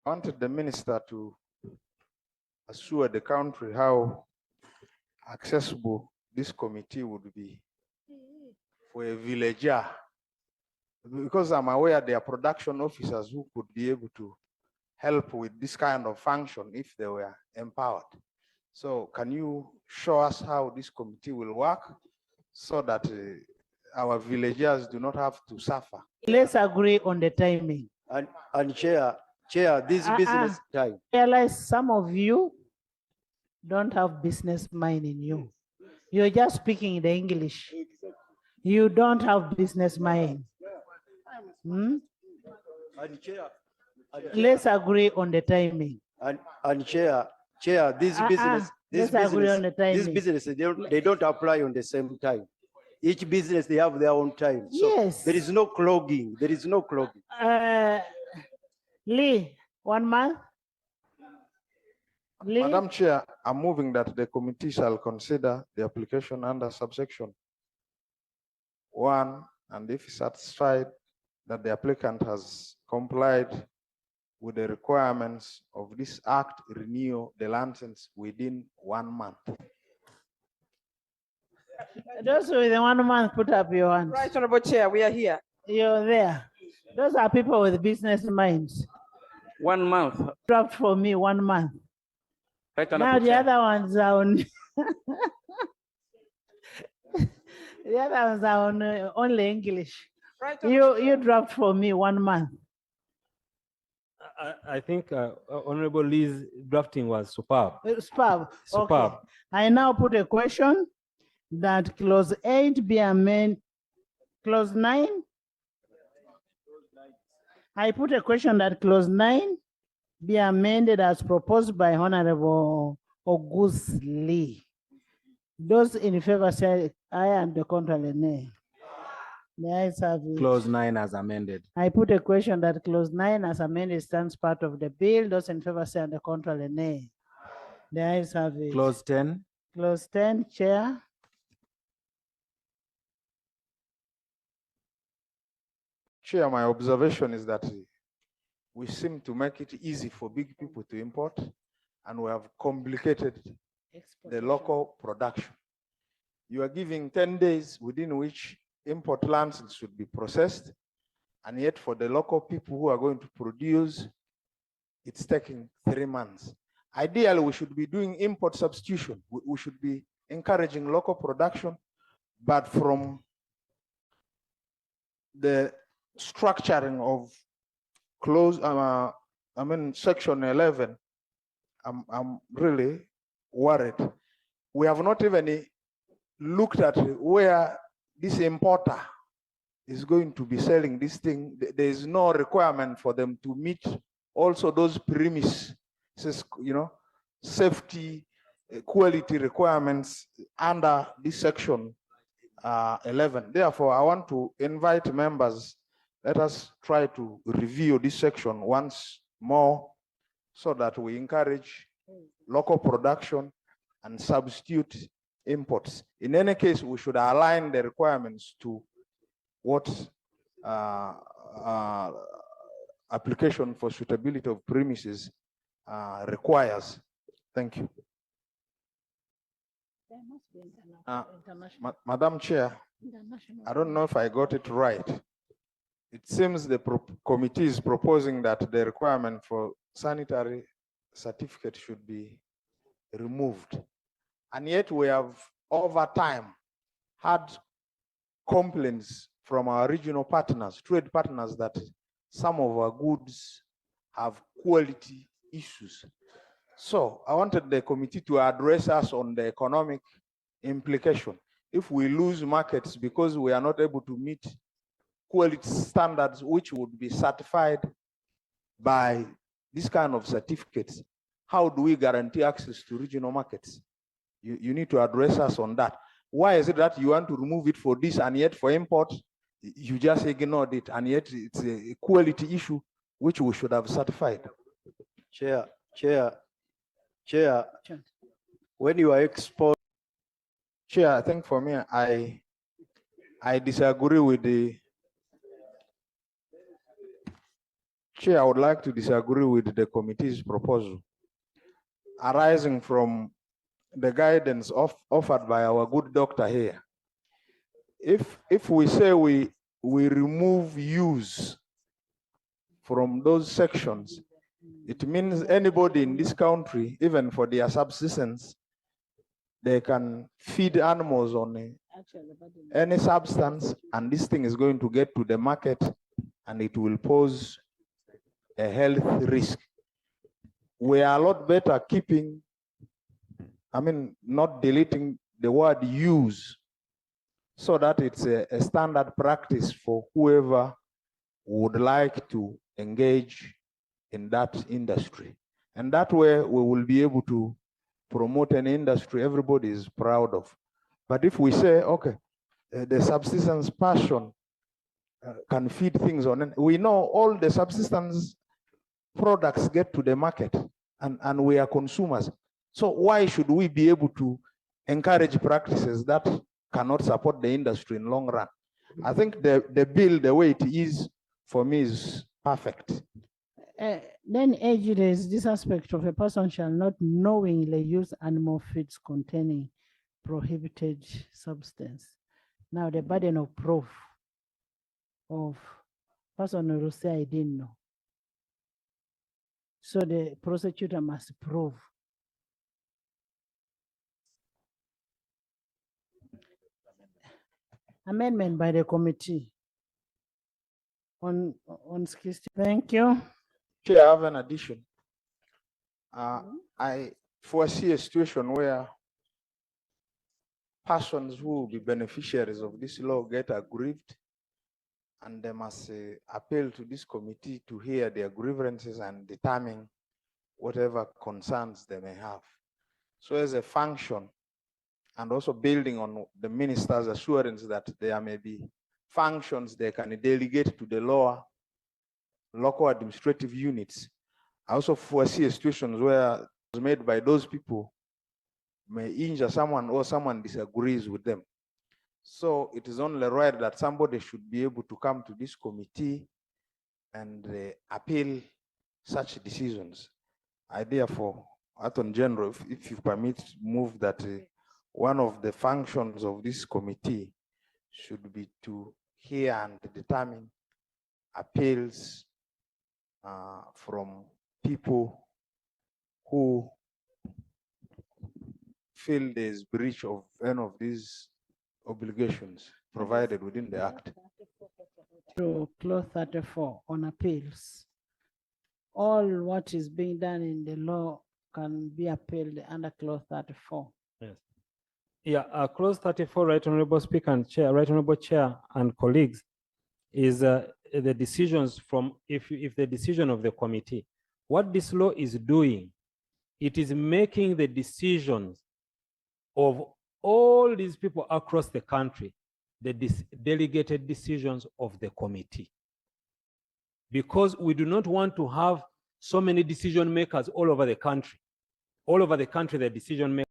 wanted the minister to assure the country how accessible this committee would be for a villager, because I'm aware there are production officers who could be able to help with this kind of function if they were empowered. So can you show us how this committee will work so that our villagers do not have to suffer? Let's agree on the timing. And Chair, this business time. Realize some of you don't have business mind in you. You're just speaking the English. You don't have business mind. And Chair, Let's agree on the timing. and Chair, this business, they don't apply on the same time. Each business, they have their own time. So Yes. there is no clogging. There is no clogging. Lee, 1 month. Lee, Madam Chair, I'm moving that the committee shall consider the application under subsection 1, and if satisfied that the applicant has complied with the requirements of this act, renew the license within 1 month. those with the 1 month, put up your hands. Right, Honorable Chair, we are here. You're there. Those are people with business minds. 1 month. Dropped for me 1 month. Right, Now Honorable the Chair. other ones are on. The other ones are on only English. Right, Honorable You dropped for me 1 month. I think Honorable Lee's drafting was superb. Superb. Superb. Okay. I now put a question that clause 8 be amended. Clause 9. I put a question that clause 9 be amended as proposed by Honorable Oguzu Lee. Those in favor say aye and the contrary nay. The ayes have it. Clause 9 as amended. I put a question that clause 9 as amended stands part of the bill. Those in favor say on the contrary nay. The ayes have it. Clause 10. Clause 10, Chair. Chair, my observation is that we seem to make it easy for big people to import, and we have complicated the local production. You are giving 10 days within which import lands should be processed, and yet for the local people who are going to produce, it's taking 3 months. Ideally, we should be doing import substitution. We should be encouraging local production, but from the structuring of section 11, I'm really worried. We have not even looked at where this importer is going to be selling this thing. There is no requirement for them to meet also those premises, safety, quality requirements under this section 11. Therefore, I want to invite members, let us try to review this section once more so that we encourage local production and substitute imports. In any case, we should align the requirements to what application for suitability of premises requires. Thank you. Madam Chair, I don't know if I got it right. It seems the committee is proposing that the requirement for sanitary certificate should be removed. And yet we have over time had complaints from our regional partners, trade partners, that some of our goods have quality issues. So I wanted the committee to address us on the economic implication. If we lose markets because we are not able to meet quality standards which would be certified by this kind of certificates, how do we guarantee access to regional markets? You need to address us on that. Why is it that you want to remove it for this and yet for import, you just ignored it, and yet it's a quality issue which we should have certified? Chair, when you are exporting. Chair, I think for me, I disagree with the Chair, I would like to disagree with the committee's proposal arising from the guidance offered by our good doctor here. If we say we remove use from those sections, it means anybody in this country, even for their subsistence, they can feed animals on any substance, and this thing is going to get to the market and it will pose a health risk. We are a lot better keeping, not deleting the word use, so that it's a standard practice for whoever would like to engage in that industry. And that way we will be able to promote an industry everybody is proud of. But if we say, okay, the subsistence passion can feed things on it, we know all the subsistence products get to the market and we are consumers. So why should we be able to encourage practices that cannot support the industry in long run? I think the bill, the way it is, for me, is perfect. Then there is this aspect of a person shall not knowingly use animal feeds containing prohibited substance. Now the burden of proof of person who say I didn't know. So the prosecutor must prove. Amendment by the committee on 60. Thank you. Chair, I have an addition. I foresee a situation where persons who will be beneficiaries of this law get aggrieved, and they must appeal to this committee to hear their grievances and determine whatever concerns they may have. So as a function, and also building on the minister's assurance that there may be functions they can delegate to the local administrative units, I also foresee situations where it was made by those people may injure someone or someone disagrees with them. So it is only right that somebody should be able to come to this committee and appeal such decisions. I therefore, Attorney General, if you permit, move that one of the functions of this committee should be to hear and determine appeals from people who feel there is breach of any of these obligations provided within the Act. To clause 34 on appeals. All what is being done in the law can be appealed under clause 34. Yes. Yeah, clause 34, Right Honorable Speaker and Chair, Right Honorable Chair and colleagues, is the decisions from, if the decision of the committee. What this law is doing, it is making the decisions of all these people across the country, the delegated decisions of the committee. Because we do not want to have so many decision makers all over the country. All over the country, the decision makers